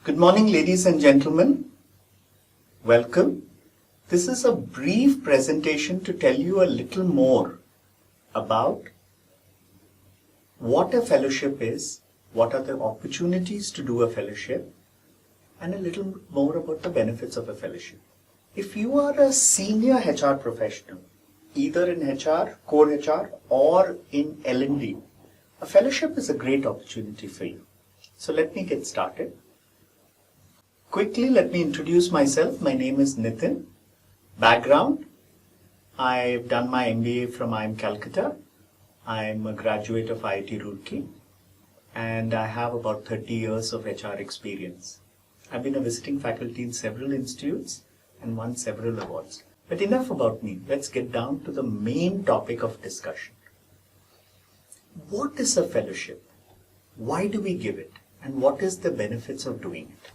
Good morning, ladies and gentlemen. Welcome. This is a brief presentation to tell you a little more about what a fellowship is, what are the opportunities to do a fellowship, and a little more about the benefits of a fellowship. If you are a senior HR professional, either in HR, core HR, or in L&D, a fellowship is a great opportunity for you. So let me get started. Quickly, let me introduce myself. My name is Nitin. Background, I've done my MBA from IIM Calcutta. I'm a graduate of IIT Roorkee, and I have about 30 years of HR experience. I've been a visiting faculty in several institutes and won several awards. But enough about me. Let's get down to the main topic of discussion. What is a fellowship? Why do we give it? And what is the benefits of doing it?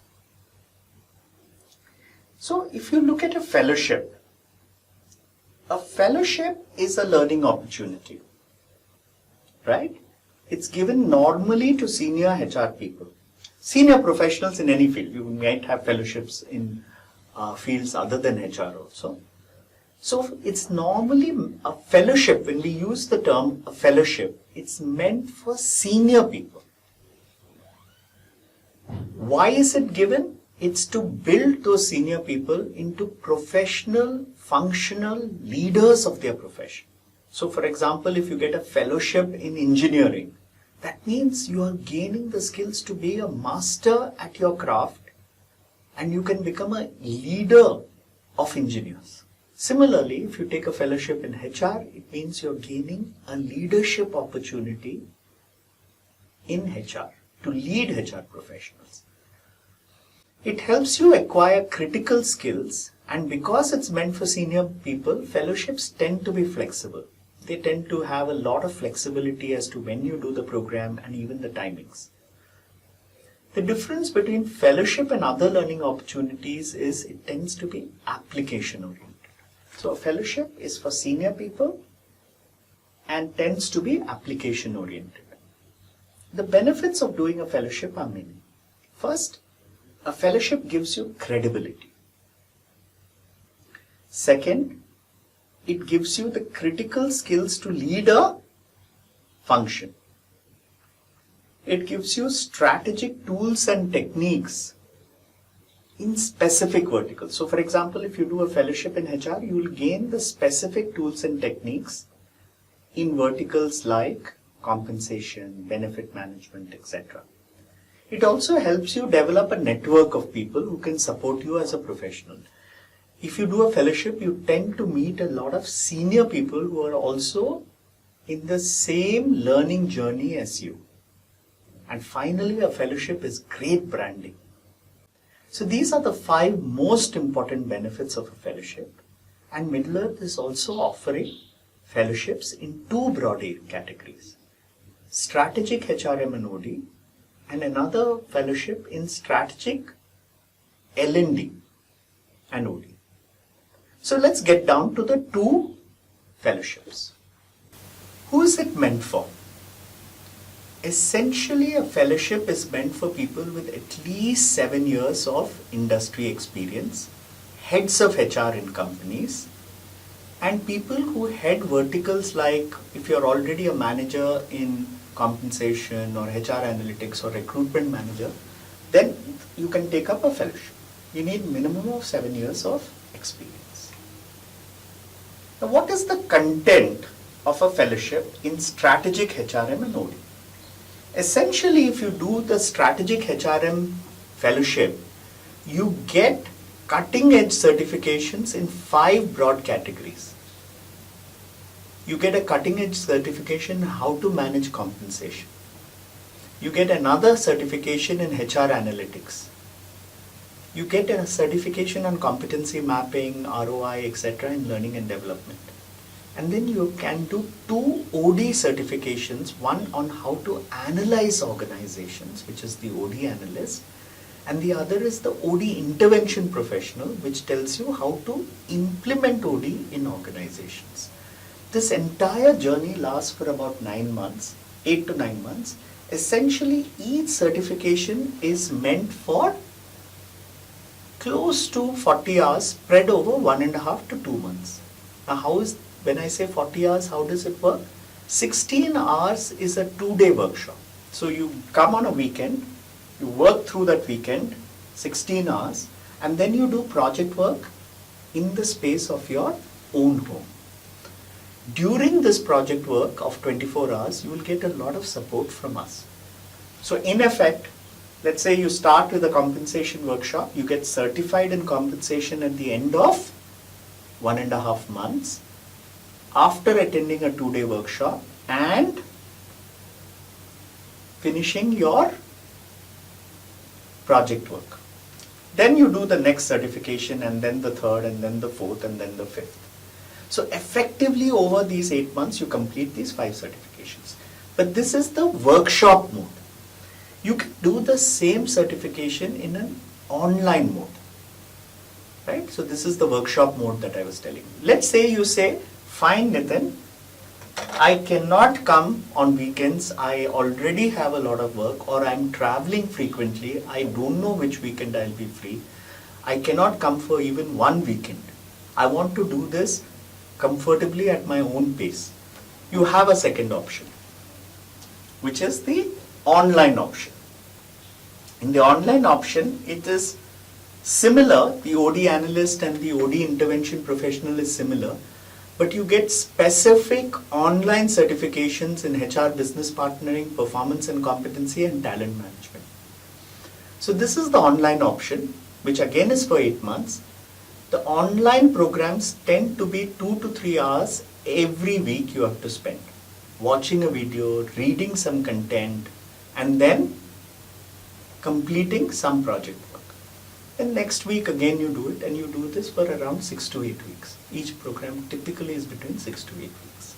So if you look at a fellowship is a learning opportunity, right? It's given normally to senior HR people, senior professionals in any field. You might have fellowships in fields other than HR also. So it's normally a fellowship. When we use the term a fellowship, it's meant for senior people. Why is it given? It's to build those senior people into professional, functional leaders of their profession. So for example, if you get a fellowship in engineering, that means you are gaining the skills to be a master at your craft and you can become a leader of engineers. Similarly, if you take a fellowship in HR, it means you're gaining a leadership opportunity in HR to lead HR professionals. It helps you acquire critical skills, and because it's meant for senior people, fellowships tend to be flexible. They tend to have a lot of flexibility as to when you do the program and even the timings. The difference between fellowship and other learning opportunities is it tends to be application oriented. So a fellowship is for senior people and tends to be application oriented. The benefits of doing a fellowship are many. First, a fellowship gives you credibility. Second, it gives you the critical skills to lead a function. It gives you strategic tools and techniques in specific verticals. So for example, if you do a fellowship in HR, you will gain the specific tools and techniques in verticals like compensation, benefit management, etc. It also helps you develop a network of people who can support you as a professional. If you do a fellowship, you tend to meet a lot of senior people who are also in the same learning journey as you. And finally, a fellowship is great branding. So these are the 5 most important benefits of a fellowship. And Middle Earth is also offering fellowships in 2 broad categories: strategic HRM and OD, and another fellowship in strategic L&D and OD. So let's get down to the 2 fellowships. Who is it meant for? Essentially, a fellowship is meant for people with at least 7 years of industry experience, heads of HR in companies, and people who head verticals like if you're already a manager in compensation or HR analytics or recruitment manager, then you can take up a fellowship. You need minimum of 7 years of experience. Now, what is the content of a fellowship in strategic HRM and OD? Essentially, if you do the strategic HRM fellowship, you get cutting edge certifications in 5 broad categories. You get a cutting edge certification in how to manage compensation. You get another certification in HR analytics. You get a certification on competency mapping, ROI, etc. in learning and development. And then you can do 2 OD certifications, one on how to analyze organizations, which is the OD analyst, and the other is the OD intervention professional, which tells you how to implement OD in organizations. This entire journey lasts for about 9 months, 8 to 9 months. Essentially, each certification is meant for close to 40 hours spread over 1.5 to 2 months. Now when I say 40 hours, how does it work? 16 hours is a 2-day workshop. So you come on a weekend, you work through that weekend, 16 hours, and then you do project work in the space of your own home. During this project work of 24 hours, you will get a lot of support from us. So in effect, let's say you start with a compensation workshop, you get certified in compensation at the end of 1.5 months after attending a 2-day workshop and finishing your project work. Then you do the next certification and then the third and then the fourth and then the fifth. So effectively over these 8 months you complete these 5 certifications. But this is the workshop mode. You can do the same certification in an online mode. Right? So this is the workshop mode that I was telling you. Let's say you say, fine Nitin, I cannot come on weekends, I already have a lot of work, or I'm traveling frequently, I don't know which weekend I'll be free, I cannot come for even one weekend. I want to do this comfortably at my own pace. You have a second option, which is the online option. In the online option, it is similar, the OD analyst and the OD intervention professional is similar, but you get specific online certifications in HR business partnering, performance and competency, and talent management. So this is the online option, which again is for 8 months. The online programs tend to be 2 to 3 hours every week you have to spend watching a video, reading some content, and then completing some project work. And next week again you do it, and you do this for around 6 to 8 weeks. Each program typically is between 6 to 8 weeks.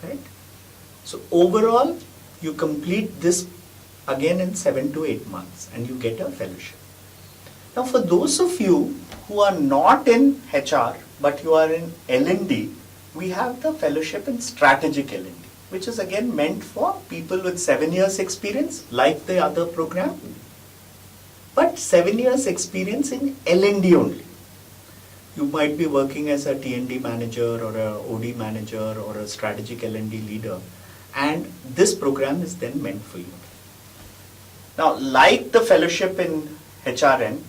Right? So overall you complete this again in 7 to 8 months and you get a fellowship. Now for those of you who are not in HR but you are in L&D, we have the fellowship in strategic L&D, which is again meant for people with 7 years experience like the other program, but 7 years experience in L&D only. You might be working as a T&D manager or a OD manager or a strategic L&D leader, and this program is then meant for you. Now like the fellowship in HRN,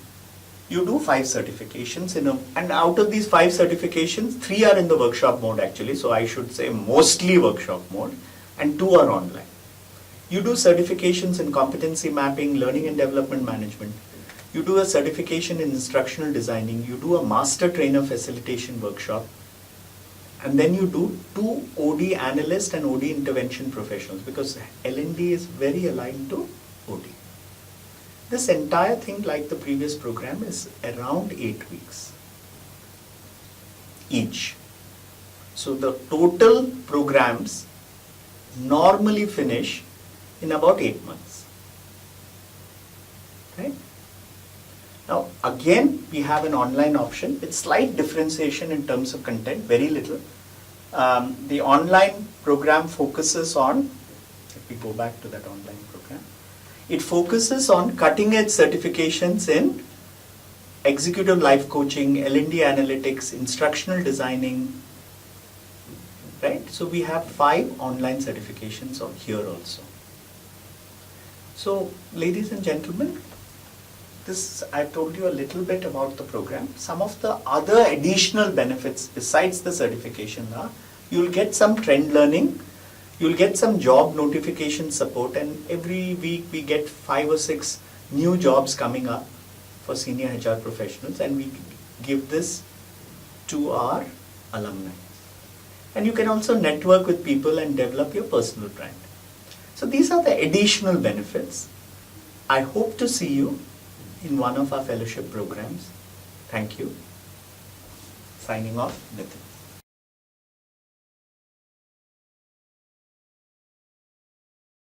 you do 5 certifications and out of these 5 certifications, 3 are in the workshop mode actually, so I should say mostly workshop mode, and 2 are online. You do certifications in competency mapping, learning and development management. You do a certification in instructional designing, you do a master trainer facilitation workshop, and then you do 2 OD analyst and OD intervention professionals, because L&D is very aligned to OD. This entire thing, like the previous program, is around 8 weeks each. So the total programs normally finish in about 8 months. Right? Now again we have an online option with slight differentiation in terms of content, very little. The online program focuses on, let me go back to that online program. It focuses on cutting edge certifications in executive life coaching, L&D analytics, instructional designing, right? So we have 5 online certifications here also. So ladies and gentlemen, I've told you a little bit about the program. Some of the other additional benefits besides the certification are, you'll get some trend learning, you'll get some job notification support, and every week we get 5 or 6 new jobs coming up for senior HR professionals, and we give this to our alumni. And you can also network with people and develop your personal brand. So these are the additional benefits. I hope to see you in one of our fellowship programs. Thank you. Signing off, Nitin.